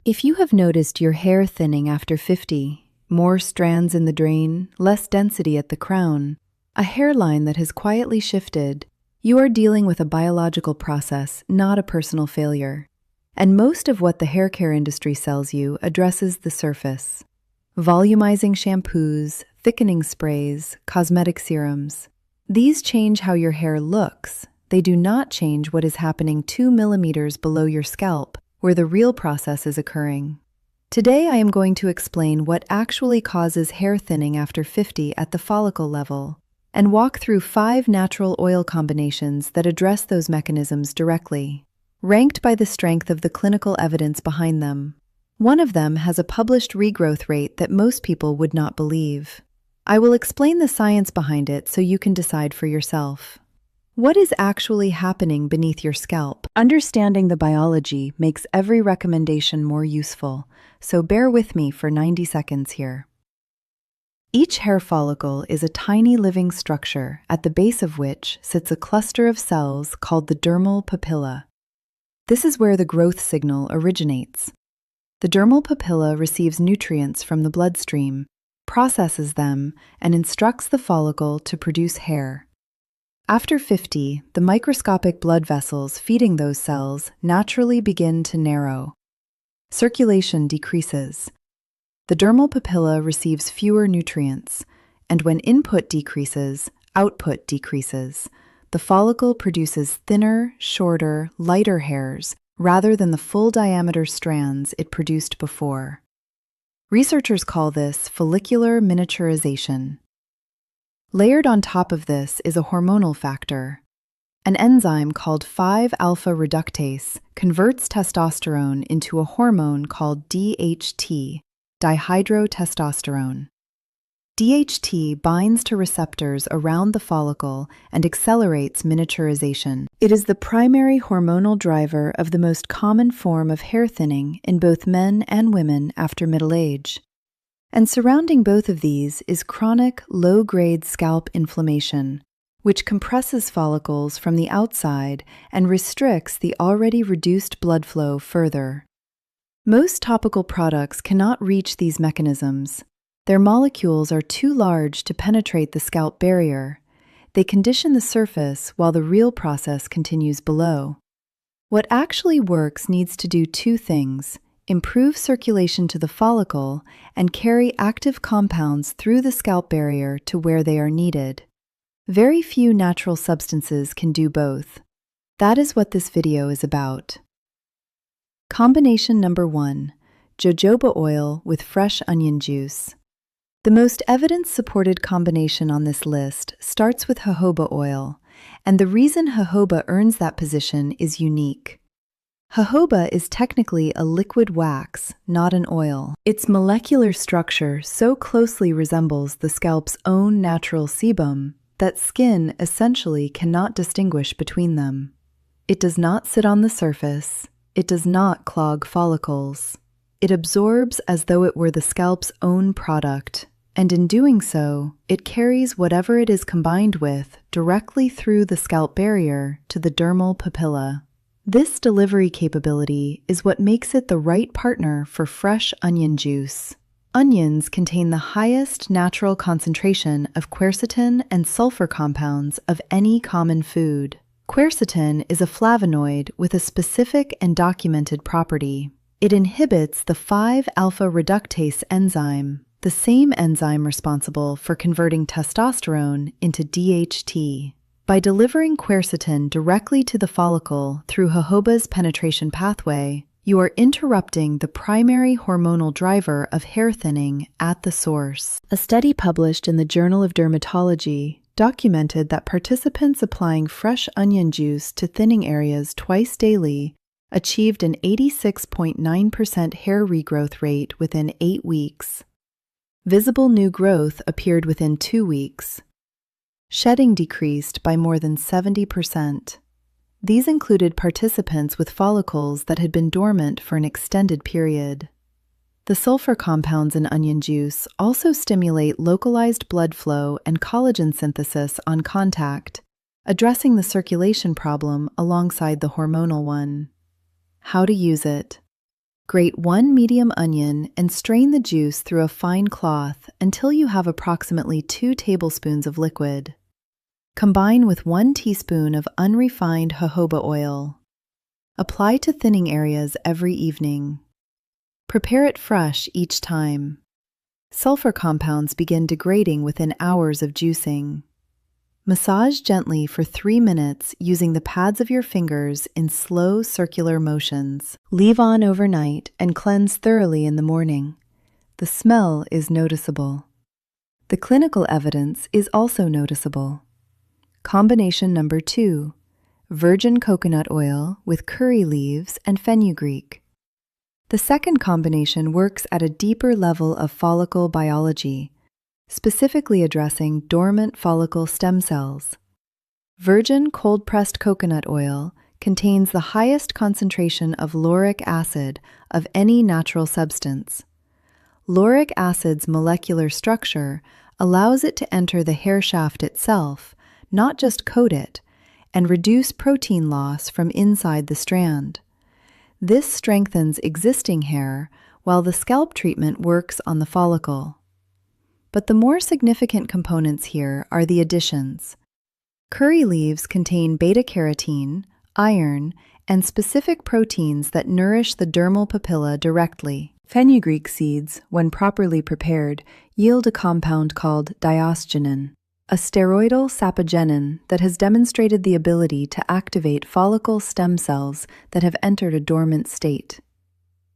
If you have noticed your hair thinning after 50, more strands in the drain, less density at the crown, a hairline that has quietly shifted, you are dealing with a biological process, not a personal failure. And most of what the hair care industry sells you addresses the surface. Volumizing shampoos, thickening sprays, cosmetic serums. These change how your hair looks. They do not change what is happening 2 millimeters below your scalp, where the real process is occurring. Today I am going to explain what actually causes hair thinning after 50 at the follicle level, and walk through 5 natural oil combinations that address those mechanisms directly, ranked by the strength of the clinical evidence behind them. One of them has a published regrowth rate that most people would not believe. I will explain the science behind it so you can decide for yourself. What is actually happening beneath your scalp? Understanding the biology makes every recommendation more useful, so bear with me for 90 seconds here. Each hair follicle is a tiny living structure at the base of which sits a cluster of cells called the dermal papilla. This is where the growth signal originates. The dermal papilla receives nutrients from the bloodstream, processes them, and instructs the follicle to produce hair. After 50, the microscopic blood vessels feeding those cells naturally begin to narrow. Circulation decreases. The dermal papilla receives fewer nutrients, and when input decreases, output decreases. The follicle produces thinner, shorter, lighter hairs rather than the full diameter strands it produced before. Researchers call this follicular miniaturization. Layered on top of this is a hormonal factor. An enzyme called 5-alpha reductase converts testosterone into a hormone called DHT, dihydrotestosterone. DHT binds to receptors around the follicle and accelerates miniaturization. It is the primary hormonal driver of the most common form of hair thinning in both men and women after middle age. And surrounding both of these is chronic, low-grade scalp inflammation, which compresses follicles from the outside and restricts the already reduced blood flow further. Most topical products cannot reach these mechanisms. Their molecules are too large to penetrate the scalp barrier. They condition the surface while the real process continues below. What actually works needs to do 2 things: improve circulation to the follicle, and carry active compounds through the scalp barrier to where they are needed. Very few natural substances can do both. That is what this video is about. Combination number 1, jojoba oil with fresh onion juice. The most evidence-supported combination on this list starts with jojoba oil, and the reason jojoba earns that position is unique. Jojoba is technically a liquid wax, not an oil. Its molecular structure so closely resembles the scalp's own natural sebum that skin essentially cannot distinguish between them. It does not sit on the surface. It does not clog follicles. It absorbs as though it were the scalp's own product, and in doing so, it carries whatever it is combined with directly through the scalp barrier to the dermal papilla. This delivery capability is what makes it the right partner for fresh onion juice. Onions contain the highest natural concentration of quercetin and sulfur compounds of any common food. Quercetin is a flavonoid with a specific and documented property. It inhibits the 5-alpha reductase enzyme, the same enzyme responsible for converting testosterone into DHT. By delivering quercetin directly to the follicle through jojoba's penetration pathway, you are interrupting the primary hormonal driver of hair thinning at the source. A study published in the Journal of Dermatology documented that participants applying fresh onion juice to thinning areas twice daily achieved an 86.9% hair regrowth rate within 8 weeks. Visible new growth appeared within 2 weeks. Shedding decreased by more than 70%. These included participants with follicles that had been dormant for an extended period. The sulfur compounds in onion juice also stimulate localized blood flow and collagen synthesis on contact, addressing the circulation problem alongside the hormonal one. How to use it. Grate 1 medium onion and strain the juice through a fine cloth until you have approximately 2 tablespoons of liquid. Combine with 1 teaspoon of unrefined jojoba oil. Apply to thinning areas every evening. Prepare it fresh each time. Sulfur compounds begin degrading within hours of juicing. Massage gently for 3 minutes using the pads of your fingers in slow circular motions. Leave on overnight and cleanse thoroughly in the morning. The smell is noticeable. The clinical evidence is also noticeable. Combination number 2, virgin coconut oil with curry leaves and fenugreek. The second combination works at a deeper level of follicle biology, specifically addressing dormant follicle stem cells. Virgin cold-pressed coconut oil contains the highest concentration of lauric acid of any natural substance. Lauric acid's molecular structure allows it to enter the hair shaft itself, not just coat it, and reduce protein loss from inside the strand. This strengthens existing hair while the scalp treatment works on the follicle. But the more significant components here are the additions. Curry leaves contain beta-carotene, iron, and specific proteins that nourish the dermal papilla directly. Fenugreek seeds, when properly prepared, yield a compound called diosgenin, a steroidal sapogenin that has demonstrated the ability to activate follicle stem cells that have entered a dormant state.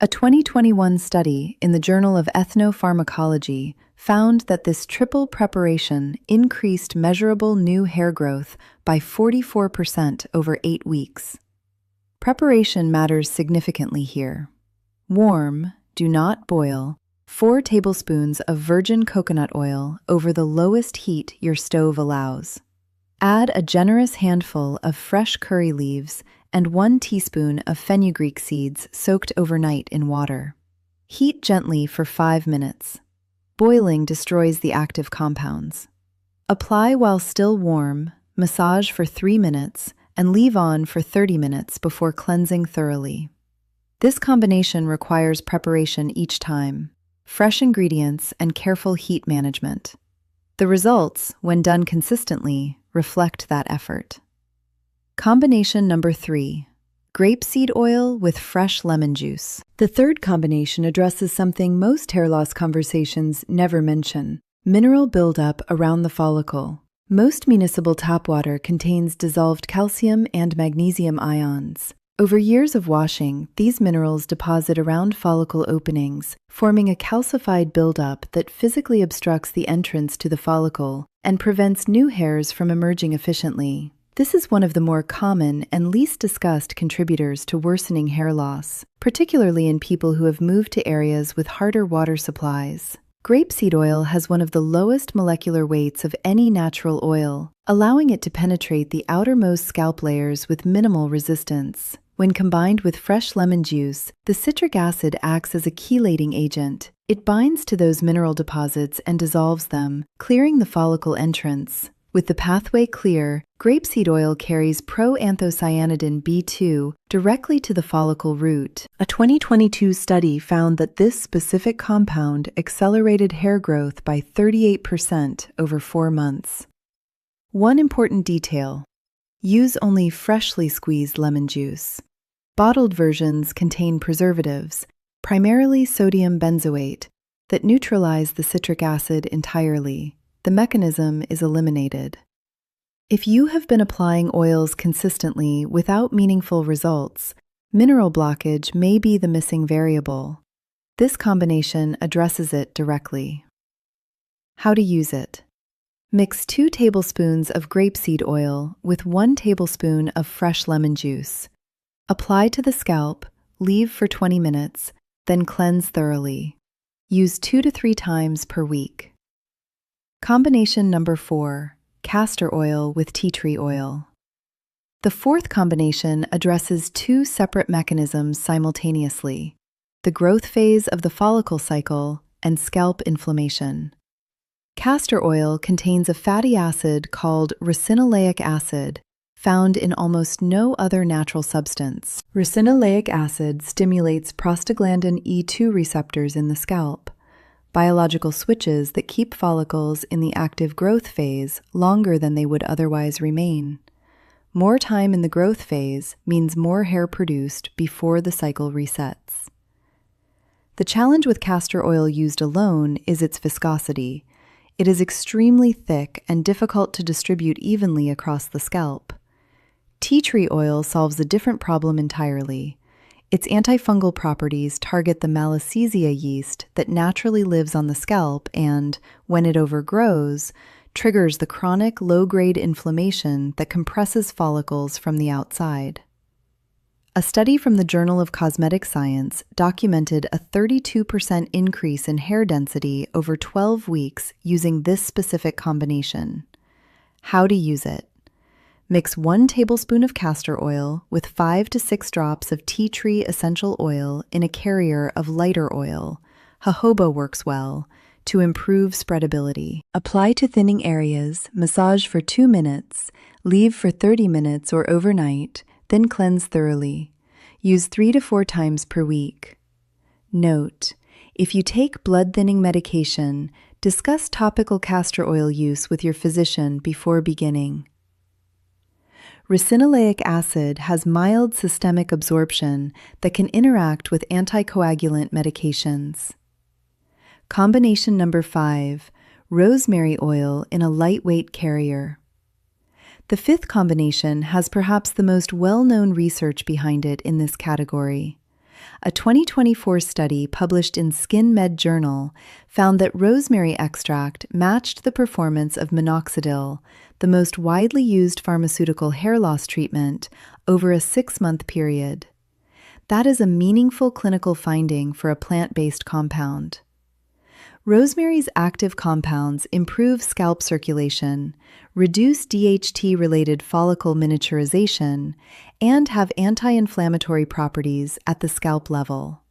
A 2021 study in the Journal of Ethnopharmacology found that this triple preparation increased measurable new hair growth by 44% over 8 weeks. Preparation matters significantly here. Warm, do not boil, 4 tablespoons of virgin coconut oil over the lowest heat your stove allows. Add a generous handful of fresh curry leaves and 1 teaspoon of fenugreek seeds soaked overnight in water. Heat gently for 5 minutes. Boiling destroys the active compounds. Apply while still warm, massage for 3 minutes, and leave on for 30 minutes before cleansing thoroughly. This combination requires preparation each time, fresh ingredients, and careful heat management. The results, when done consistently, reflect that effort. Combination number 3, grapeseed oil with fresh lemon juice. The third combination addresses something most hair loss conversations never mention: mineral buildup around the follicle. Most municipal tap water contains dissolved calcium and magnesium ions. Over years of washing, these minerals deposit around follicle openings, forming a calcified buildup that physically obstructs the entrance to the follicle and prevents new hairs from emerging efficiently. This is one of the more common and least discussed contributors to worsening hair loss, particularly in people who have moved to areas with harder water supplies. Grapeseed oil has one of the lowest molecular weights of any natural oil, allowing it to penetrate the outermost scalp layers with minimal resistance. When combined with fresh lemon juice, the citric acid acts as a chelating agent. It binds to those mineral deposits and dissolves them, clearing the follicle entrance. With the pathway clear, grapeseed oil carries proanthocyanidin B2 directly to the follicle root. A 2022 study found that this specific compound accelerated hair growth by 38% over 4 months. One important detail: use only freshly squeezed lemon juice. Bottled versions contain preservatives, primarily sodium benzoate, that neutralize the citric acid entirely. The mechanism is eliminated. If you have been applying oils consistently without meaningful results, mineral blockage may be the missing variable. This combination addresses it directly. How to use it: mix 2 tablespoons of grapeseed oil with 1 tablespoon of fresh lemon juice. Apply to the scalp, leave for 20 minutes, then cleanse thoroughly. Use 2 to 3 times per week. Combination number 4, castor oil with tea tree oil. The fourth combination addresses 2 separate mechanisms simultaneously: the growth phase of the follicle cycle and scalp inflammation. Castor oil contains a fatty acid called ricinoleic acid, found in almost no other natural substance. Ricinoleic acid stimulates prostaglandin E2 receptors in the scalp, biological switches that keep follicles in the active growth phase longer than they would otherwise remain. More time in the growth phase means more hair produced before the cycle resets. The challenge with castor oil used alone is its viscosity. It is extremely thick and difficult to distribute evenly across the scalp. Tea tree oil solves a different problem entirely. Its antifungal properties target the Malassezia yeast that naturally lives on the scalp and, when it overgrows, triggers the chronic low-grade inflammation that compresses follicles from the outside. A study from the Journal of Cosmetic Science documented a 32% increase in hair density over 12 weeks using this specific combination. How to use it. Mix 1 tablespoon of castor oil with 5 to 6 drops of tea tree essential oil in a carrier of lighter oil. Jojoba works well to improve spreadability. Apply to thinning areas, massage for 2 minutes, leave for 30 minutes or overnight, then cleanse thoroughly. Use 3 to 4 times per week. Note: if you take blood-thinning medication, discuss topical castor oil use with your physician before beginning. Ricinoleic acid has mild systemic absorption that can interact with anticoagulant medications. Combination number 5, rosemary oil in a lightweight carrier. The 5th combination has perhaps the most well-known research behind it in this category. A 2024 study published in Skin Med Journal found that rosemary extract matched the performance of minoxidil, the most widely used pharmaceutical hair loss treatment, over a 6-month period. That is a meaningful clinical finding for a plant-based compound. Rosemary's active compounds improve scalp circulation, reduce DHT-related follicle miniaturization, and have anti-inflammatory properties at the scalp level.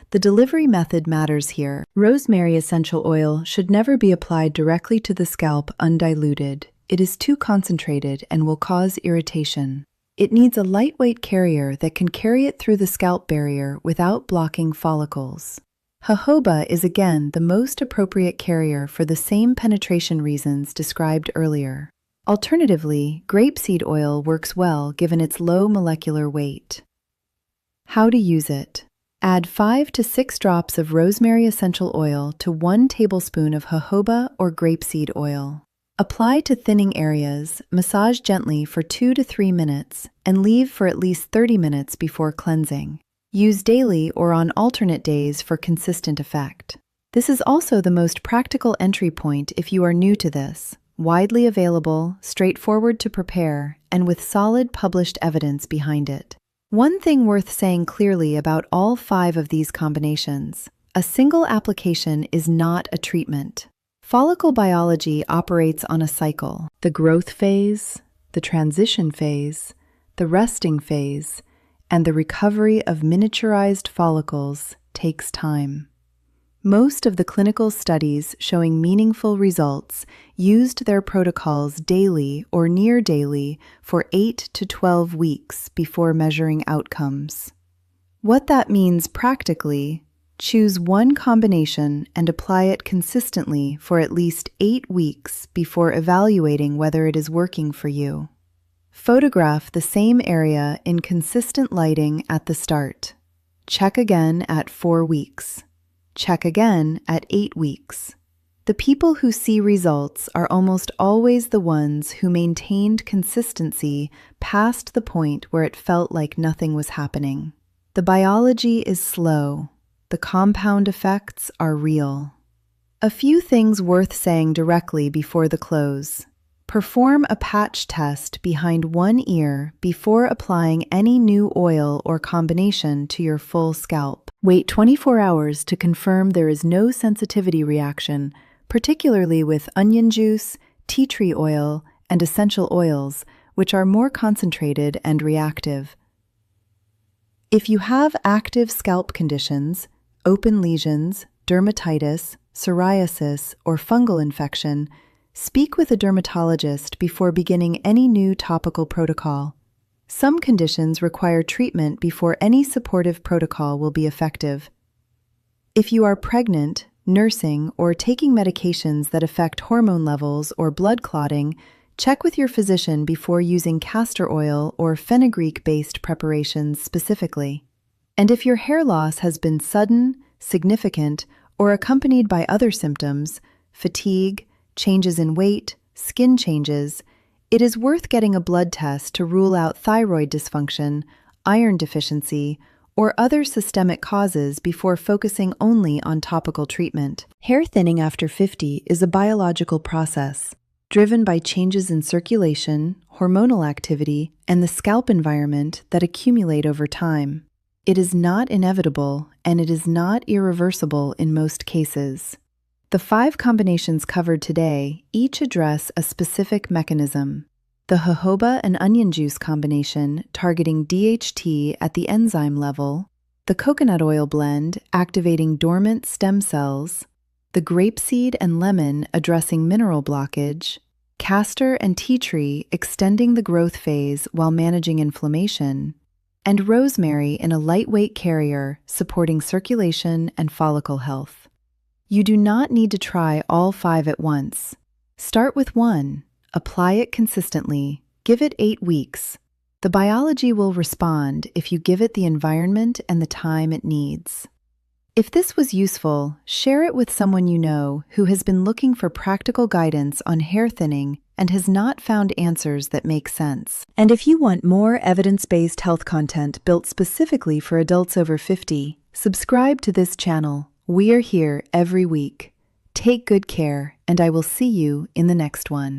The delivery method matters here. Rosemary essential oil should never be applied directly to the scalp undiluted. It is too concentrated and will cause irritation. It needs a lightweight carrier that can carry it through the scalp barrier without blocking follicles. Jojoba is again the most appropriate carrier for the same penetration reasons described earlier. Alternatively, grapeseed oil works well given its low molecular weight. How to use it. Add 5 to 6 drops of rosemary essential oil to 1 tablespoon of jojoba or grapeseed oil. Apply to thinning areas, massage gently for 2 to 3 minutes, and leave for at least 30 minutes before cleansing. Use daily or on alternate days for consistent effect. This is also the most practical entry point if you are new to this. Widely available, straightforward to prepare, and with solid published evidence behind it. One thing worth saying clearly about all 5 of these combinations: a single application is not a treatment. Follicle biology operates on a cycle. The growth phase, the transition phase, the resting phase, and the recovery of miniaturized follicles takes time. Most of the clinical studies showing meaningful results used their protocols daily or near daily for 8 to 12 weeks before measuring outcomes. What that means practically: choose one combination and apply it consistently for at least 8 weeks before evaluating whether it is working for you. Photograph the same area in consistent lighting at the start. Check again at 4 weeks. Check again at 8 weeks. The people who see results are almost always the ones who maintained consistency past the point where it felt like nothing was happening. The biology is slow. The compound effects are real. A few things worth saying directly before the close. Perform a patch test behind one ear before applying any new oil or combination to your full scalp. Wait 24 hours to confirm there is no sensitivity reaction, particularly with onion juice, tea tree oil, and essential oils, which are more concentrated and reactive. If you have active scalp conditions, open lesions, dermatitis, psoriasis, or fungal infection, Speak with a dermatologist before beginning any new topical protocol. Some conditions require treatment before any supportive protocol will be effective. If you are pregnant, nursing, or taking medications that affect hormone levels or blood clotting, check with your physician before using castor oil or fenugreek-based preparations specifically. And if your hair loss has been sudden, significant, or accompanied by other symptoms, fatigue, changes in weight, skin changes, it is worth getting a blood test to rule out thyroid dysfunction, iron deficiency, or other systemic causes before focusing only on topical treatment. Hair thinning after 50 is a biological process driven by changes in circulation, hormonal activity, and the scalp environment that accumulate over time. It is not inevitable, and it is not irreversible in most cases. The 5 combinations covered today each address a specific mechanism. The jojoba and onion juice combination targeting DHT at the enzyme level, the coconut oil blend activating dormant stem cells, the grapeseed and lemon addressing mineral blockage, castor and tea tree extending the growth phase while managing inflammation, and rosemary in a lightweight carrier supporting circulation and follicle health. You do not need to try all 5 at once. Start with one, apply it consistently, give it 8 weeks. The biology will respond if you give it the environment and the time it needs. If this was useful, share it with someone you know who has been looking for practical guidance on hair thinning and has not found answers that make sense. And if you want more evidence-based health content built specifically for adults over 50, subscribe to this channel. We are here every week. Take good care, and I will see you in the next one.